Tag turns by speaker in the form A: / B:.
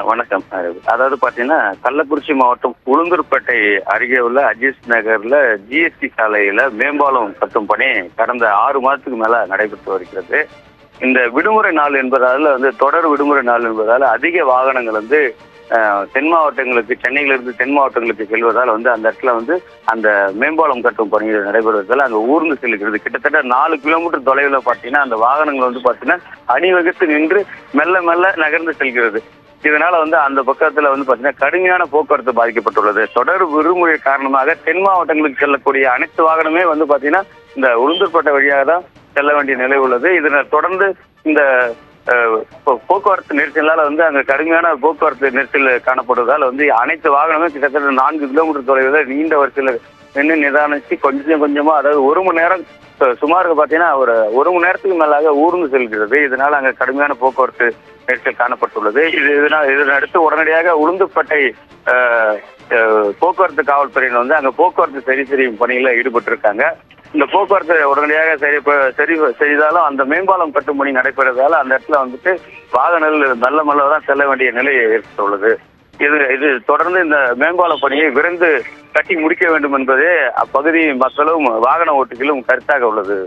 A: வணக்கம். அதாவது பார்த்தீங்கன்னா, கள்ளக்குறிச்சி மாவட்டம் உளுந்தூர்பேட்டை அருகே உள்ள அஜீஸ் நகர்ல ஜிஎஸ்டி சாலையில மேம்பாலம் கட்டும் பணி கடந்த 6 மாதத்துக்கு மேல நடைபெற்று வருகிறது. இந்த விடுமுறை நாள் என்பதால் தொடர் விடுமுறை நாள் என்பதால் அதிக வாகனங்கள் தென் மாவட்டங்களுக்கு, சென்னையிலிருந்து தென் மாவட்டங்களுக்கு செல்வதால் அந்த இடத்துல அந்த மேம்பாலம் கட்டும் பணிகள் நடைபெறுவதால் அங்கே ஊர்ந்து செல்கிறது. கிட்டத்தட்ட 4 கிலோமீட்டர் தொலைவில் பார்த்தீங்கன்னா அந்த வாகனங்கள் பார்த்தீங்கன்னா அணிவகுத்து நின்று மெல்ல மெல்ல நகர்ந்து செல்கிறது. இதனால அந்த பக்கத்துல பாத்தீங்கன்னா கடுமையான போக்குவரத்து பாதிக்கப்பட்டுள்ளது. தொடர் விடுமுறை காரணமாக தென் மாவட்டங்களுக்கு செல்லக்கூடிய அனைத்து வாகனமே பாத்தீங்கன்னா இந்த உளுந்தூர்பேட்டை வழியாக தான் செல்ல வேண்டிய நிலை உள்ளது. இதனை தொடர்ந்து இந்த போக்குவரத்து நெரிசலால் அங்க கடுமையான போக்குவரத்து நெரிசல் காணப்படுவதால் அனைத்து வாகனமும் கிட்டத்தட்ட 4 கிலோமீட்டர் தொலைவில் நீண்ட வரிசையில் நின்று நிதானிச்சு கொஞ்சம் கொஞ்சமா, அதாவது 1 மணி நேரம் சுமார் பார்த்தீங்கன்னா ஒரு மணி நேரத்துக்கு மேலாக ஊர்ந்து செல்கிறது. இதனால அங்க கடுமையான போக்குவரத்து நெரிசல் காணப்பட்டுள்ளது. இதனடுத்து உடனடியாக உளுந்தூர்பேட்டை போக்குவரத்து காவல்துறையினர் அங்க போக்குவரத்து சரி செய்யும் பணியில் ஈடுபட்டிருக்காங்க. இந்த போக்குவரத்து உடனடியாக சரி செய்தாலும் அந்த மேம்பாலம் கட்டும் பணி நடைபெறதால அந்த இடத்துல வாகனங்கள் நல்ல மெல்லதான் செல்ல வேண்டிய நிலை ஏற்பட்டுள்ளது. இது தொடர்ந்து இந்த மேம்பால பணியை விரைந்து கட்டி முடிக்க வேண்டும் என்பதே அப்பகுதி மக்களும் வாகன ஓட்டிகளும் கருத்தாக உள்ளது.